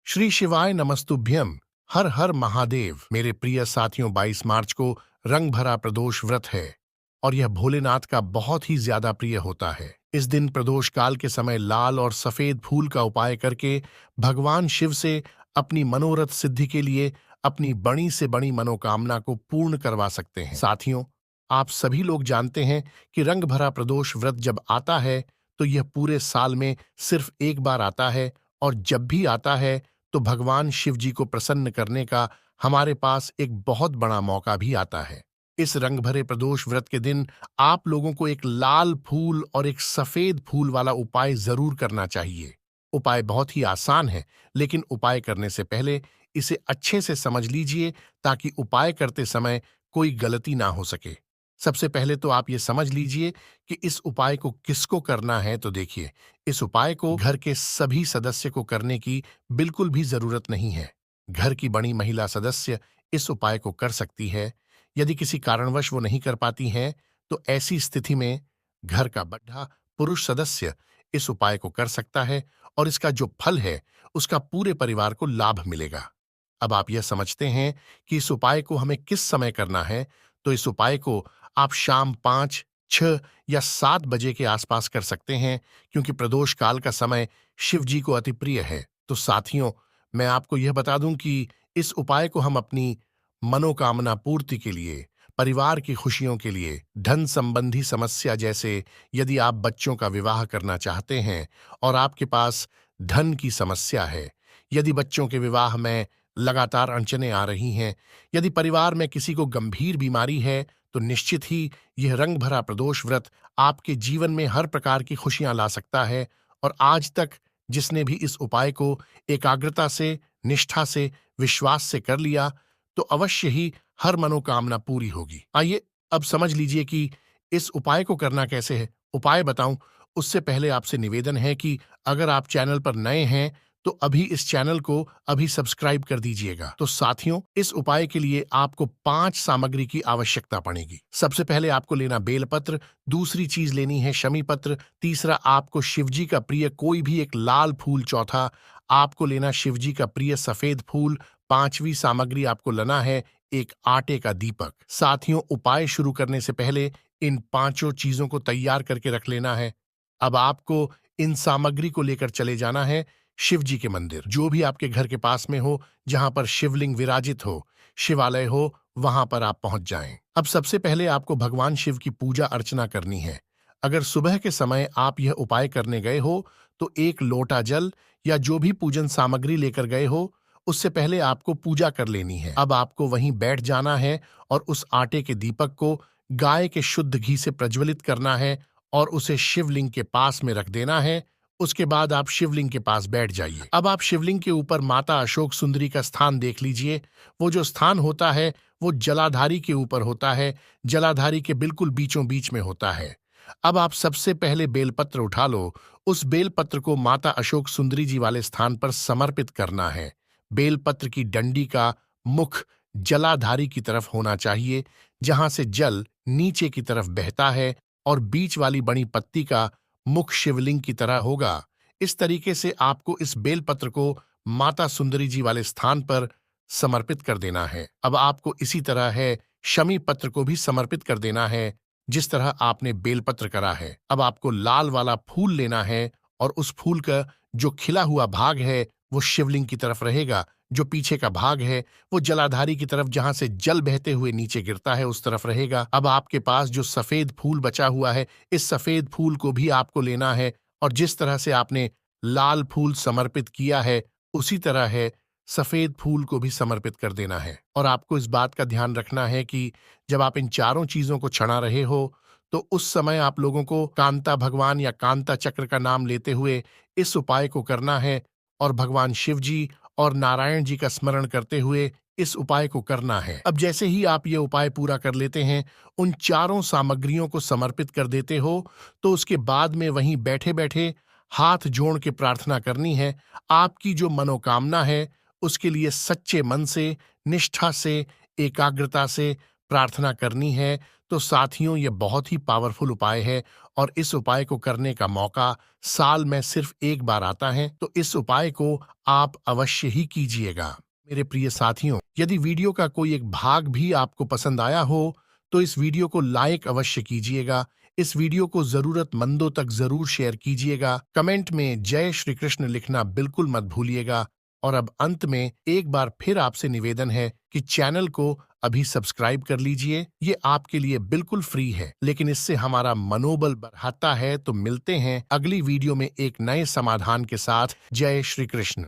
श्री शिवाय नमस्तुभ्यम। हर हर महादेव। मेरे प्रिय साथियों, 22 मार्च को रंग भरा प्रदोष व्रत है और यह भोलेनाथ का बहुत ही ज्यादा प्रिय होता है। इस दिन प्रदोष काल के समय लाल और सफेद फूल का उपाय करके भगवान शिव से अपनी मनोरथ सिद्धि के लिए अपनी बड़ी से बड़ी मनोकामना को पूर्ण करवा सकते हैं। साथियों, आप सभी लोग जानते हैं कि रंग भरा प्रदोष व्रत जब आता है तो यह पूरे साल में सिर्फ एक बार आता है, और जब भी आता है तो भगवान शिव जी को प्रसन्न करने का हमारे पास एक बहुत बड़ा मौका भी आता है। इस रंग भरे प्रदोष व्रत के दिन आप लोगों को एक लाल फूल और एक सफेद फूल वाला उपाय जरूर करना चाहिए। उपाय बहुत ही आसान है, लेकिन उपाय करने से पहले इसे अच्छे से समझ लीजिए ताकि उपाय करते समय कोई गलती ना हो सके। सबसे पहले तो आप ये समझ लीजिए कि इस उपाय को किसको करना है। तो देखिए, इस उपाय को घर के सभी सदस्य को करने की बिल्कुल भी जरूरत नहीं है। घर की बड़ी महिला सदस्य इस उपाय को कर सकती है। यदि किसी कारणवश वो नहीं कर पाती हैं, तो ऐसी स्थिति में घर का बड़ा पुरुष सदस्य इस उपाय को कर सकता है और इसका जो फल है उसका पूरे परिवार को लाभ मिलेगा। अब आप यह समझते हैं कि इस उपाय को हमें किस समय करना है। तो इस उपाय को आप शाम 5, 6 या 7 बजे के आसपास कर सकते हैं, क्योंकि प्रदोष काल का समय शिव जी को अति प्रिय है। तो साथियों, मैं आपको यह बता दूं कि इस उपाय को हम अपनी मनोकामना पूर्ति के लिए, परिवार की खुशियों के लिए, धन संबंधी समस्या जैसे यदि आप बच्चों का विवाह करना चाहते हैं और आपके पास धन की समस्या है, यदि बच्चों के विवाह में लगातार अड़चनें आ रही हैं, यदि परिवार में किसी को गंभीर बीमारी है, तो निश्चित ही यह रंग भरा प्रदोष व्रत आपके जीवन में हर प्रकार की खुशियां ला सकता है। और आज तक जिसने भी इस उपाय को एकाग्रता से, निष्ठा से, विश्वास से कर लिया, तो अवश्य ही हर मनोकामना पूरी होगी। आइए अब समझ लीजिए कि इस उपाय को करना कैसे है। उपाय बताऊं उससे पहले आपसे निवेदन है कि अगर आप चैनल पर नए हैं तो अभी इस चैनल को अभी सब्सक्राइब कर दीजिएगा। तो साथियों, इस उपाय के लिए आपको 5 सामग्री की आवश्यकता पड़ेगी। सबसे पहले आपको लेना बेलपत्र, दूसरी चीज लेनी है शमी पत्र, तीसरा आपको शिवजी का प्रिय कोई भी एक लाल फूल, चौथा आपको लेना शिवजी का प्रिय सफेद फूल, पांचवी सामग्री आपको लेना है एक आटे का दीपक। साथियों, उपाय शुरू करने से पहले इन 5 चीजों को तैयार करके रख लेना है। अब आपको इन सामग्री को लेकर चले जाना है शिव जी के मंदिर, जो भी आपके घर के पास में हो, जहां पर शिवलिंग विराजित हो, शिवालय हो, वहां पर आप पहुंच जाएं। अब सबसे पहले आपको भगवान शिव की पूजा अर्चना करनी है। अगर सुबह के समय आप यह उपाय करने गए हो तो एक लोटा जल या जो भी पूजन सामग्री लेकर गए हो, उससे पहले आपको पूजा कर लेनी है। अब आपको वहीं बैठ जाना है और उस आटे के दीपक को गाय के शुद्ध घी से प्रज्वलित करना है और उसे शिवलिंग के पास में रख देना है। उसके बाद आप शिवलिंग के पास बैठ जाइए। अब आप शिवलिंग के ऊपर माता अशोक सुंदरी का स्थान देख लीजिए। वो जो स्थान होता है वो जलाधारी के ऊपर होता है, जलाधारी के बिल्कुल बीचों बीच में होता है। अब आप सबसे पहले बेलपत्र उठा लो। उस बेलपत्र को माता अशोक सुंदरी जी वाले स्थान पर समर्पित करना है। बेलपत्र की डंडी का मुख जलाधारी की तरफ होना चाहिए, जहां से जल नीचे की तरफ बहता है, और बीच वाली बड़ी पत्ती का मुख शिवलिंग की तरह होगा। इस तरीके से आपको इस बेलपत्र को माता सुंदरी जी वाले स्थान पर समर्पित कर देना है। अब आपको इसी तरह है शमी पत्र को भी समर्पित कर देना है, जिस तरह आपने बेलपत्र करा है। अब आपको लाल वाला फूल लेना है और उस फूल का जो खिला हुआ भाग है वो शिवलिंग की तरफ रहेगा, जो पीछे का भाग है वो जलाधारी की तरफ, जहां से जल बहते हुए नीचे गिरता है, उस तरफ रहेगा। अब आपके पास जो सफेद फूल बचा हुआ है, इस सफेद फूल को भी आपको लेना है और जिस तरह से आपने लाल फूल समर्पित किया है उसी तरह है सफेद फूल को भी समर्पित कर देना है। और आपको इस बात का ध्यान रखना है कि जब आप इन चारों चीजों को छना रहे हो तो उस समय आप लोगों को कांता भगवान या कांता चक्र का नाम लेते हुए इस उपाय को करना है और भगवान शिव जी और नारायण जी का स्मरण करते हुए इस उपाय को करना है। अब जैसे ही आप ये उपाय पूरा कर लेते हैं, उन चारों सामग्रियों को समर्पित कर देते हो, तो उसके बाद में वहीं बैठे बैठे हाथ जोड़ के प्रार्थना करनी है। आपकी जो मनोकामना है उसके लिए सच्चे मन से, निष्ठा से, एकाग्रता से प्रार्थना करनी है। तो साथियों ये बहुत ही पावरफुल उपाय है और इस उपाय को करने का मौका साल में सिर्फ एक बार आता है, तो इस उपाय को आप अवश्य ही कीजिएगा। मेरे प्रिय साथियों, यदि वीडियो का कोई एक भाग भी आपको पसंद आया हो तो इस वीडियो को लाइक अवश्य कीजिएगा। इस वीडियो को जरूरतमंदों तक जरूर शेयर कीजिएगा। कमेंट में जय श्री कृष्ण लिखना बिल्कुल मत भूलिएगा। और अब अंत में एक बार फिर आपसे निवेदन है कि चैनल को अभी सब्सक्राइब कर लीजिए। ये आपके लिए बिल्कुल फ्री है, लेकिन इससे हमारा मनोबल बढ़ाता है। तो मिलते हैं अगली वीडियो में एक नए समाधान के साथ। जय श्री कृष्ण।